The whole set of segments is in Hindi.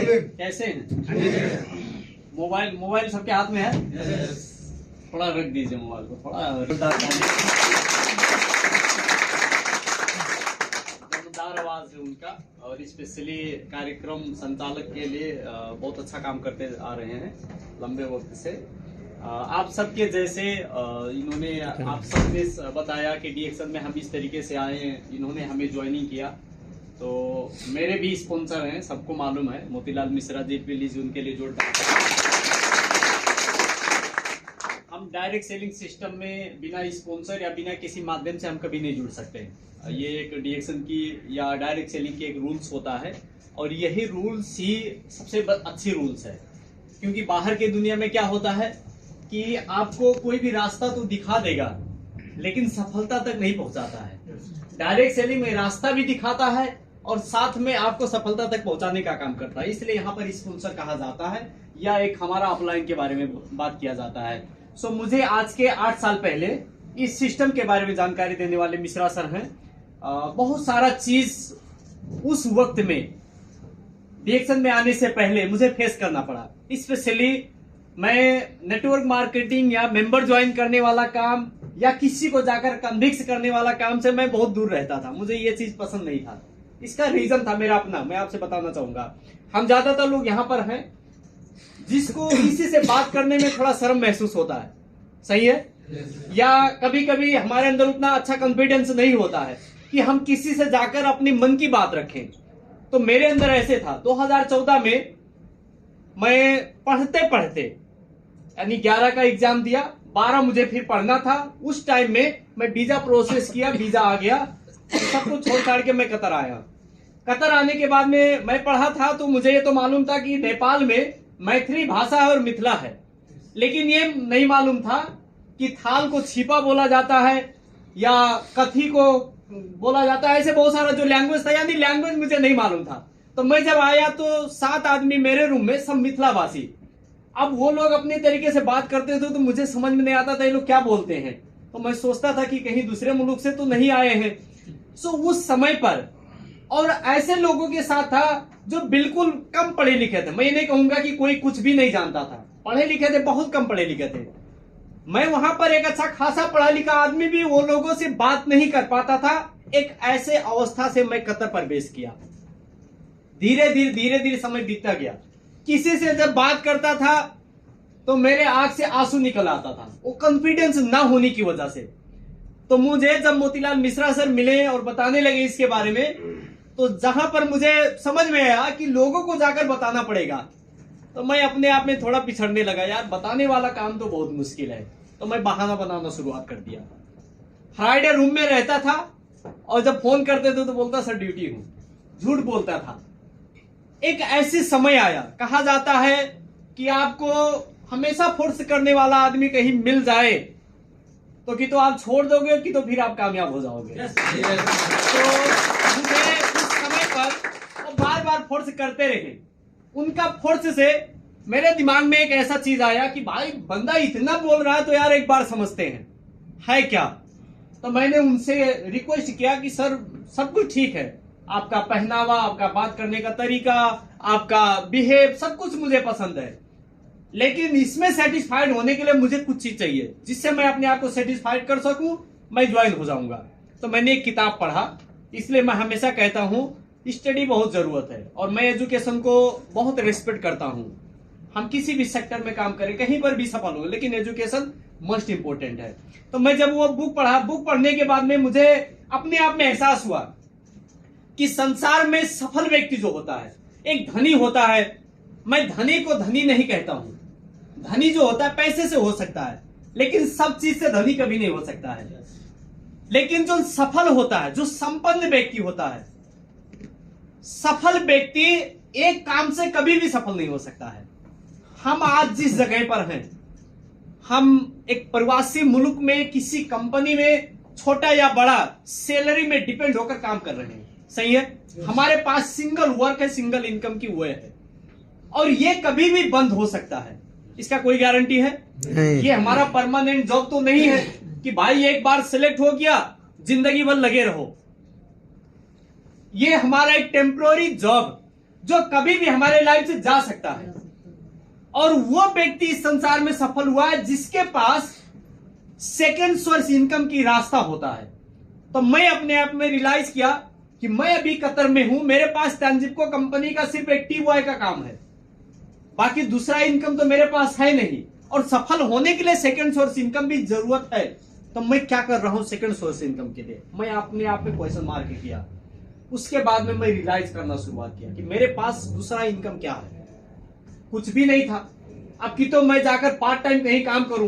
कैसे हैं? मोबाइल सबके हाथ में है? थोड़ा रख दीजिए मोबाइल को, थोड़ा जोरदार आवाज है उनका। और स्पेशली कार्यक्रम संचालक के लिए बहुत अच्छा काम करते आ रहे हैं लंबे वक्त से। आप सबके जैसे इन्होंने आप सबने बताया कि डीएक्शन में हम इस तरीके से आए हैं, इन्होंने हमें ज्वाइनिंग किया। तो मेरे भी स्पॉन्सर हैं, सबको मालूम है, मोतीलाल मिश्रा जी, प्लीज उनके लिए जोरदार। हम डायरेक्ट सेलिंग सिस्टम में बिना स्पॉन्सर या बिना किसी माध्यम से हम कभी नहीं जुड़ सकते। ये एक डीएक्शन की या डायरेक्ट सेलिंग की एक रूल्स होता है, और यही रूल्स ही सबसे अच्छी रूल्स है। क्योंकि बाहर की दुनिया में क्या होता है कि आपको कोई भी रास्ता तो दिखा देगा, लेकिन सफलता तक नहीं पहुंचाता है। डायरेक्ट सेलिंग में रास्ता भी दिखाता है और साथ में आपको सफलता तक पहुंचाने का काम करता है। इसलिए यहाँ पर स्पॉन्सर कहा जाता है, या एक हमारा अपलाइन के बारे में बात किया जाता है। सो मुझे आज के 8 साल पहले इस सिस्टम के बारे में जानकारी देने वाले मिश्रा सर हैं। बहुत सारा चीज उस वक्त में डीएक्शन में आने से पहले मुझे फेस करना पड़ा। स्पेशली मैं नेटवर्क मार्केटिंग या मेंबर ज्वाइन करने वाला काम या किसी को जाकर कन्विक्स करने वाला काम से मैं बहुत दूर रहता था। मुझे ये चीज पसंद नहीं था। इसका रीजन था मेरा अपना, मैं आपसे बताना चाहूंगा। हम ज्यादातर लोग यहाँ पर हैं जिसको किसी से बात करने में थोड़ा शर्म महसूस होता है, सही है? या कभी कभी हमारे अंदर उतना अच्छा कॉन्फिडेंस नहीं होता है कि हम किसी से जाकर अपनी मन की बात रखें। तो मेरे अंदर ऐसे था। 2014 में मैं पढ़ते पढ़ते यानी 11 का एग्जाम दिया, 12 मुझे फिर पढ़ना था। उस टाइम में मैं वीजा प्रोसेस किया, वीजा आ गया, सब कुछ छोड़ छाड़ के मैं कतर आया। कतर आने के बाद में मैं पढ़ा था तो मुझे ये तो मालूम था कि नेपाल में मैथिली भाषा है और मिथिला है, लेकिन ये नहीं मालूम था कि थाल को छिपा बोला जाता है या कथी को बोला जाता है। ऐसे बहुत सारा जो लैंग्वेज था, यानी लैंग्वेज मुझे नहीं मालूम था। तो मैं जब आया तो 7 आदमी मेरे रूम में, सब मिथिला भाषी। अब वो लोग अपने तरीके से बात करते थे तो मुझे समझ में नहीं आता था ये लोग क्या बोलते हैं। तो मैं सोचता था कि कहीं दूसरे मुल्क से तो नहीं आए हैं। सो उस समय पर और ऐसे लोगों के साथ था जो बिल्कुल कम पढ़े लिखे थे। मैं ये नहीं कहूंगा कि कोई कुछ भी नहीं जानता था, पढ़े लिखे थे, बहुत कम पढ़े लिखे थे। मैं वहां पर एक अच्छा खासा पढ़ा लिखा आदमी भी वो लोगों से बात नहीं कर पाता था। एक ऐसे अवस्था से मैं कतर प्रवेश किया। धीरे धीरे समय बीतता गया। किसी से जब बात करता था तो मेरे आंख से आंसू निकल आता था, वो कॉन्फिडेंस ना होने की वजह से। तो मुझे जब मोतीलाल मिश्रा सर मिले और बताने लगे इसके बारे में, तो जहां पर मुझे समझ में आया कि लोगों को जाकर बताना पड़ेगा, तो मैं अपने आप में थोड़ा पिछड़ने लगा। यार बताने वाला काम तो बहुत मुश्किल है। तो मैं बहाना बनाना शुरुआत कर दिया। फ्राइडे रूम में रहता था और जब फोन करते थे तो बोलता सर ड्यूटी हूं, झूठ बोलता था। एक ऐसी समय आया, कहा जाता है कि आपको हमेशा फोर्स करने वाला आदमी कहीं मिल जाए तो कि तो आप छोड़ दोगे कि तो फिर आप कामयाब हो जाओगे। तो मुझे उस समय पर वो बार बार फोर्स करते रहे। उनका फोर्स से मेरे दिमाग में एक ऐसा चीज आया कि भाई बंदा इतना बोल रहा है तो यार एक बार समझते हैं है क्या। तो मैंने उनसे रिक्वेस्ट किया कि सर सब कुछ ठीक है, आपका पहनावा, आपका बात करने का तरीका, आपका बिहेव, सब कुछ मुझे पसंद है, लेकिन इसमें सेटिस्फाइड होने के लिए मुझे कुछ चीज चाहिए जिससे मैं अपने आप को सेटिस्फाइड कर सकूं, मैं ज्वाइन हो जाऊंगा। तो मैंने एक किताब पढ़ा। इसलिए मैं हमेशा कहता हूं स्टडी बहुत जरूरत है, और मैं एजुकेशन को बहुत रिस्पेक्ट करता हूं। हम किसी भी सेक्टर में काम करें, कहीं पर भी सफल हो, लेकिन एजुकेशन मोस्ट इंपोर्टेंट है। तो मैं जब वो बुक पढ़ा, बुक पढ़ने के बाद में मुझे अपने आप में एहसास हुआ कि संसार में सफल व्यक्ति जो होता है एक धनी होता है। मैं धनी को धनी नहीं कहता हूं। धनी जो होता है पैसे से हो सकता है, लेकिन सब चीज से धनी कभी नहीं हो सकता है। लेकिन जो सफल होता है, जो संपन्न व्यक्ति होता है, सफल व्यक्ति एक काम से कभी भी सफल नहीं हो सकता है। हम आज जिस जगह पर हैं, हम एक प्रवासी मुल्क में किसी कंपनी में छोटा या बड़ा सैलरी में डिपेंड होकर काम कर रहे हैं, सही है? हमारे पास सिंगल वर्क है, सिंगल इनकम की वे है, और ये कभी भी बंद हो सकता है। इसका कोई गारंटी है? ये हमारा परमानेंट जॉब तो नहीं है कि भाई एक बार सिलेक्ट हो गया जिंदगी भर लगे रहो। ये हमारा एक टेम्पोररी जॉब, जो कभी भी हमारे लाइफ से जा सकता है, और वो व्यक्ति इस संसार में सफल हुआ है जिसके पास सेकेंड सोर्स इनकम की रास्ता होता है। तो मैं अपने आप में रियलाइज किया कि मैं अभी कतर में हूं, मेरे पास टैंजिबको कंपनी का सिर्फ एक टी का काम है, बाकी दूसरा इनकम तो मेरे पास है नहीं, और सफल होने के लिए सेकंड सोर्स इनकम भी जरूरत है। तो मैं क्या कर रहा हूं सेकंड सोर्स इनकम के लिए? मैं अपने आप में क्वेश्चन मार के किया। उसके बाद में मैं रियलाइज करना शुरुआत किया कि मेरे पास दूसरा इनकम क्या है। कुछ भी नहीं था। अब की तो मैं जाकर पार्ट टाइम कहीं काम करूं,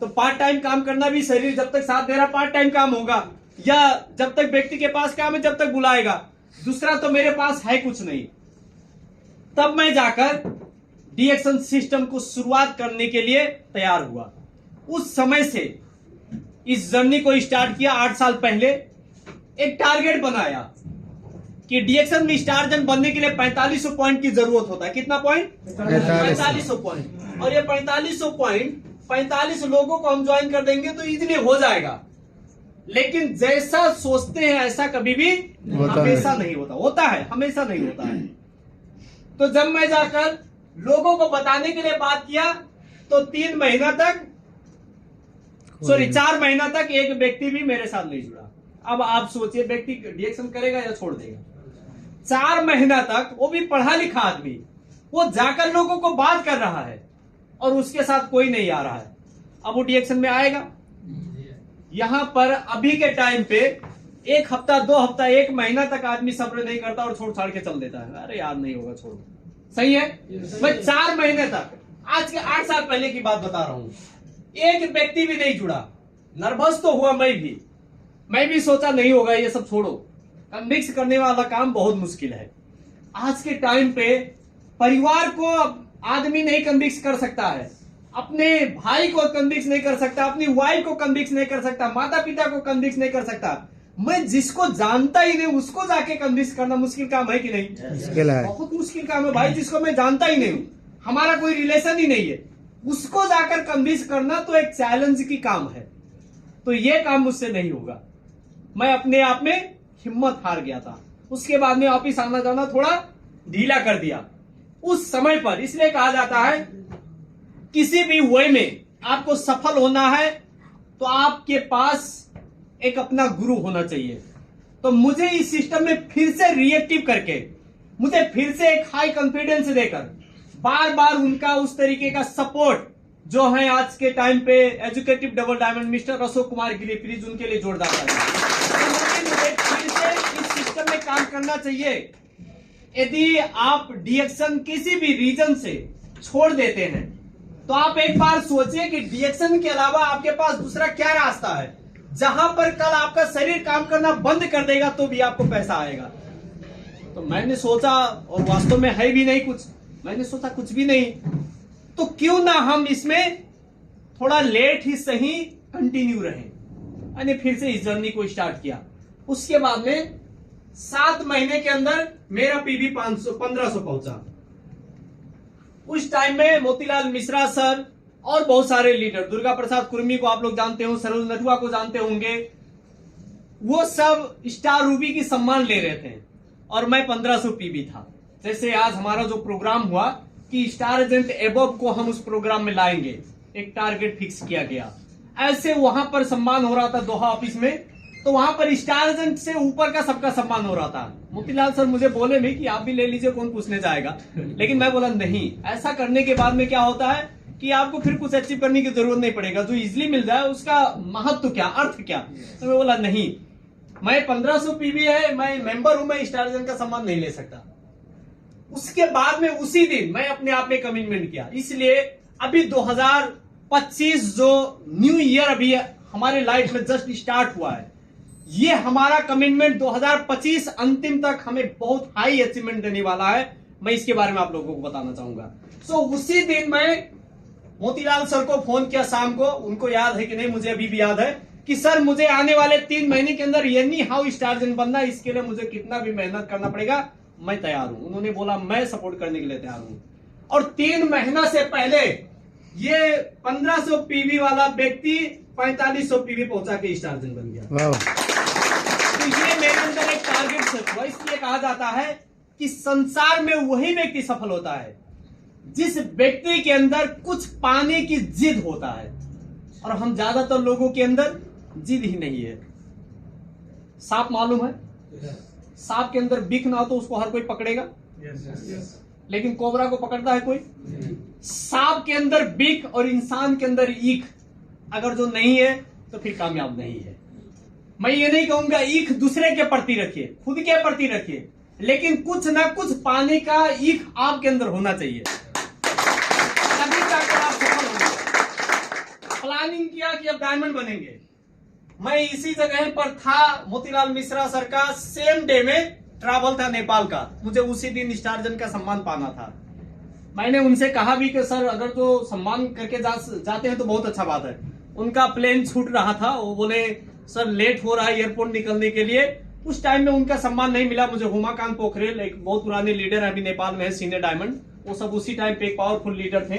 तो पार्ट टाइम काम करना भी शरीर जब तक साथ दे रहा पार्ट टाइम काम होगा, या जब तक व्यक्ति के पास काम है जब तक बुलाएगा। दूसरा तो मेरे पास है कुछ नहीं। तब मैं जाकर डीएक्शन सिस्टम को शुरुआत करने के लिए तैयार हुआ। उस समय से इस जर्नी को स्टार्ट किया। 8 साल पहले एक टारगेट बनाया कि डीएक्शन में स्टार एजेंट बनने के लिए 4500 पॉइंट की जरूरत होता है। कितना पॉइंट? 4500 पॉइंट। और ये 4500 पॉइंट 45 लोगों को हम ज्वाइन कर देंगे तो इजीली हो जाएगा। लेकिन जैसा सोचते हैं ऐसा कभी भी हमेशा नहीं होता। होता है, हमेशा नहीं होता है। तो जब मैं जाकर लोगों को बताने के लिए बात किया तो 4 महीना तक एक व्यक्ति भी मेरे साथ नहीं जुड़ा। अब आप सोचिए व्यक्ति डीएक्शन करेगा या छोड़ देगा? 4 महीना तक, वो भी पढ़ा लिखा आदमी, वो जाकर लोगों को बात कर रहा है और उसके साथ कोई नहीं आ रहा है। अब वो डीएक्शन में आएगा? यहां पर अभी के टाइम पे 1 हफ्ता 2 हफ्ता 1 महीना तक आदमी सब्र नहीं करता और छोड़ छाड़ के चल देता है। अरे यार नहीं होगा, छोड़ो। सही है? मैं 4 महीने तक, आज के 8 साल पहले की बात बता रहा हूं, एक व्यक्ति भी नहीं जुड़ा। नर्वस तो हुआ मैं भी सोचा नहीं होगा, ये सब छोड़ो। कन्विंस करने वाला काम बहुत मुश्किल है। आज के टाइम पे परिवार को आदमी नहीं कन्विंस कर सकता है, अपने भाई को कन्विंस नहीं कर सकता, अपनी वाइफ को कन्विंस नहीं कर सकता, माता पिता को कन्विंस नहीं कर सकता। मैं जिसको जानता ही नहीं उसको जाके कन्विंस करना मुश्किल काम है कि नहीं? मुश्किल है, बहुत मुश्किल काम है भाई। जिसको मैं जानता ही नहीं हूं, हमारा कोई रिलेशन ही नहीं है, उसको जाकर कन्विंस करना तो एक चैलेंज की काम है। तो ये काम मुझसे नहीं होगा। मैं अपने आप में हिम्मत हार गया था। उसके बाद में ऑफिस आना जाना थोड़ा ढीला कर दिया। उस समय पर इसलिए कहा जाता है किसी भी वे में आपको सफल होना है तो आपके पास एक अपना गुरु होना चाहिए। तो मुझे इस सिस्टम में फिर से रिएक्टिव करके, मुझे फिर से एक हाई कॉन्फिडेंस देकर, बार बार उनका उस तरीके का सपोर्ट जो है आज के टाइम पे educative double diamond mister Ashok Kumar Giri, please उनके लिए जोरदार ताली। मुझे फिर से इस सिस्टम में काम करना चाहिए। यदि आप डीएक्शन किसी भी रीजन से छोड़ देते हैं तो आप एक बार सोचिए कि डीएक्शन के अलावा आपके पास दूसरा क्या रास्ता है जहां पर कल आपका शरीर काम करना बंद कर देगा तो भी आपको पैसा आएगा। तो मैंने सोचा, और वास्तव में है भी नहीं कुछ, मैंने सोचा कुछ भी नहीं, तो क्यों ना हम इसमें थोड़ा लेट ही सही कंटिन्यू रहें। मैंने फिर से इस जर्नी को स्टार्ट किया। उसके बाद में 7 महीने के अंदर मेरा पीवी 1500 पहुंचा। उस टाइम में मोतीलाल मिश्रा सर और बहुत सारे लीडर, दुर्गा प्रसाद कुर्मी को आप लोग जानते हो, सरोज नटुआ को जानते होंगे, वो सब स्टार रूबी की सम्मान ले रहे थे और मैं 1500 पीवी था। जैसे आज हमारा जो प्रोग्राम हुआ कि स्टार एजेंट एबव को हम उस प्रोग्राम में लाएंगे, एक टारगेट फिक्स किया गया। ऐसे वहां पर सम्मान हो रहा था दोहा ऑफिस में, तो वहां पर स्टार एजेंट से ऊपर का सबका सम्मान हो रहा था। मोतीलाल सर मुझे बोले भी कि आप भी ले लीजिए, कौन पूछने जाएगा। लेकिन मैं बोला नहीं, ऐसा करने के बाद में क्या होता है कि आपको फिर कुछ अचीव करने की जरूरत नहीं पड़ेगा, जो इजिली मिल जाए उसका महत्व क्या, अर्थ क्या। तो मैं बोला नहीं, मैं 1500 पीवी है, मैं मेंबर हूं, मैं स्टार एजेंट का सम्मान नहीं ले सकता। उसके बाद में उसी दिन मैं अपने आप में कमिटमेंट किया। इसलिए अभी 2025 जो न्यू ईयर अभी हमारे लाइफ में जस्ट स्टार्ट हुआ है, ये हमारा कमिटमेंट 2025 अंतिम तक हमें बहुत हाई अचीवमेंट देने वाला है। मैं इसके बारे में आप लोगों को बताना चाहूंगा। सो उसी दिन मैं मोतीलाल सर को फोन किया शाम को, उनको याद है कि नहीं मुझे अभी भी याद है, कि सर मुझे आने वाले 3 महीने के अंदर एनी हाउ स्टार एजेंट बनना, इसके लिए मुझे कितना भी मेहनत करना पड़ेगा, मैं तैयार हूं। उन्होंने बोला मैं सपोर्ट करने के लिए तैयार हूं। और 3 महीना से पहले ये 1500 पीवी वाला व्यक्ति 4500 पीवी पहुंचा के स्टार एजेंट बन गया। तो ये मेरे अंदर एक टारगेट सेट हुआ। इसलिए कहा जाता है कि संसार में वही व्यक्ति सफल होता है जिस व्यक्ति के अंदर कुछ पाने की जिद होता है, और हम ज्यादातर लोगों के अंदर जिद ही नहीं है। सांप मालूम है, सांप के अंदर बिख ना हो तो उसको हर कोई पकड़ेगा, लेकिन कोबरा को पकड़ता है कोई? सांप के अंदर बिख और इंसान के अंदर ईख अगर जो नहीं है तो फिर कामयाब नहीं है। मैं ये नहीं कहूंगा ईख दूसरे के प्रति रखिए, खुद के प्रति रखिए, लेकिन कुछ ना कुछ पाने का ईख आपके अंदर होना चाहिए, तभी जाकर आप सफल होंगे। प्लानिंग किया कि अब डायमंड बनेंगे। मैं इसी जगह पर था, मोतीलाल मिश्रा सर का सेम डे में ट्रैवल था नेपाल का, मुझे उसी दिन स्टारजन का सम्मान पाना था। मैंने उनसे कहा भी कि सर अगर तो सम्मान करके जाते हैं तो बहुत अच्छा बात है। उनका प्लेन छूट रहा था, वो बोले सर लेट हो रहा है एयरपोर्ट निकलने के लिए। उस टाइम में उनका सम्मान नहीं मिला मुझे। हुमाकांत पोखरेल एक बहुत पुराने लीडर है, अभी नेपाल में है, सीनियर डायमंड, वो सब उसी टाइम पे एक पावरफुल लीडर थे,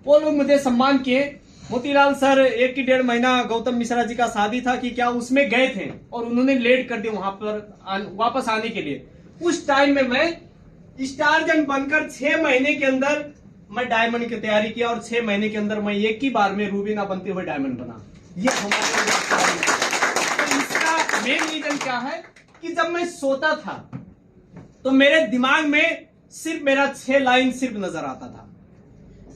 वो लोग मुझे सम्मान किए। मोतीलाल सर 1 की 1.5 महीना गौतम मिश्रा जी का शादी था कि क्या उसमें गए थे और उन्होंने लेट कर दिया वहां पर वापस आने के लिए। उस टाइम में मैं स्टारजन बनकर 6 महीने के अंदर मैं डायमंड की तैयारी किया और 6 महीने के अंदर मैं एक ही बार में रूबी ना बनते हुए डायमंड बना। ये हमारे तो इसका मेन रीजन क्या है कि जब मैं सोता था तो मेरे दिमाग में सिर्फ मेरा 6 लाइन सिर्फ नजर आता था।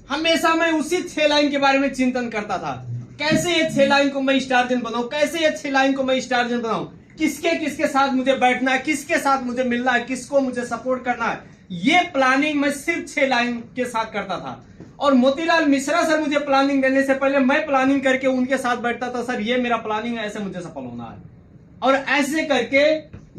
हमेशा मैं उसी 6 लाइन के बारे में चिंतन करता था, कैसे ये 6 लाइन को मैं स्टारजन बनाऊं, कैसे ये 6 लाइन को मैं स्टारजन बनाऊं, किसके किसके साथ मुझे बैठना है, किसके साथ मुझे मिलना है, किसको मुझे सपोर्ट करना है। ये प्लानिंग मैं सिर्फ 6 लाइन के साथ करता था। और मोतीलाल मिश्रा सर मुझे प्लानिंग देने से पहले मैं प्लानिंग करके उनके साथ बैठता था, सर ये मेरा प्लानिंग है, ऐसे मुझे सफल होना है। और ऐसे करके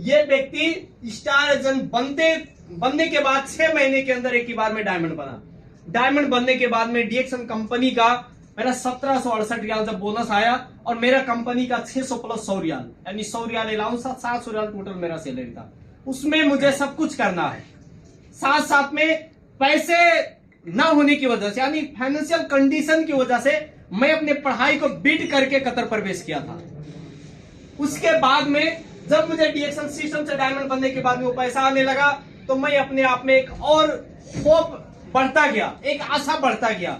ये व्यक्ति स्टारजन बनने के बाद 6 महीने के अंदर एक ही बार में डायमंड बना। डायमंड बनने के बाद में डीएक्सन कंपनी का मेरा 1768 रियाल जब बोनस आया और मेरा कंपनी का 600 प्लस 100 रियाल, यानी 100 रियाल अलाउंस, 700 रियाल टोटल मेरा सैलरी था। उसमें मुझे सब कुछ करना है, साथ साथ में पैसे ना होने की वजह से, यानी फाइनेंशियल कंडीशन की वजह से मैं अपने पढ़ाई को बीट करके कतर प्रवेश किया था। उसके बाद में जब मुझे डीएक्सन सिस्टम से डायमंड बनने के बाद में वो पैसा आने लगा तो मैं अपने आप में एक और होप बढ़ता गया, एक आशा बढ़ता गया।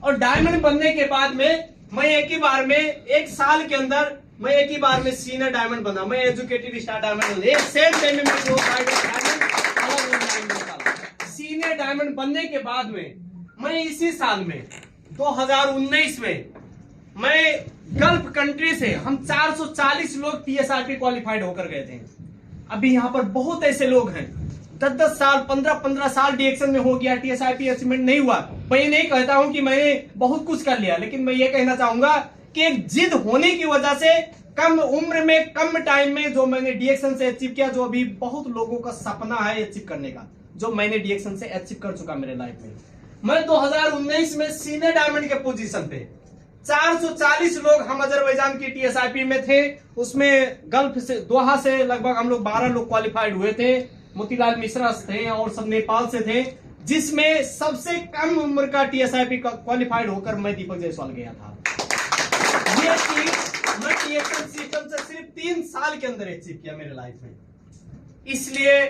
और डायमंड बनने के बाद में मैं एक ही बार में 1 साल के अंदर मैं एक ही बार में सीनियर डायमंड बना। मैं एजुकेटेड स्टार डायमंड, एक सेम टाइम में सीनियर डायमंड बनने के बाद में मैं इसी साल में 2019 में मैं गल्फ कंट्री से हम 440 लोग टीएसआरपी क्वालिफाइड होकर गए थे। अभी यहाँ पर बहुत ऐसे लोग हैं 10-10 साल 15-15 साल डीएक्सन में हो गया, टीएसआरपी अचीवमेंट नहीं हुआ। मैं ये नहीं कहता हूं कि मैंने बहुत कुछ कर लिया, लेकिन मैं ये कहना चाहूंगा कि एक जिद होने की वजह से कम उम्र में कम टाइम में जो मैंने डीएक्सन से अचीव किया, जो अभी बहुत लोगों का सपना है अचीव करने का, जो मैंने डीएक्सन से अचीव कर चुका मेरे लाइफ में। मैं 2019 में सीनियर डायमंड के पोजीशन पे 440 लोग हम अजरबैजान की टीएसआईपी में थे, उसमें गल्फ से दोहा से लगभग हम लोग 12 लोग क्वालिफाइड हुए थे। मोतीलाल मिश्रा थे और सब नेपाल से थे, जिसमें सबसे कम उम्र का टीएसआईपी क्वालिफाइड होकर मैं दीपक जायसवाल गया था। ये चीज मैं टीएक्सन सिस्टम से सिर्फ 3 साल के अंदर अचीव किया मेरे लाइफ में। इसलिए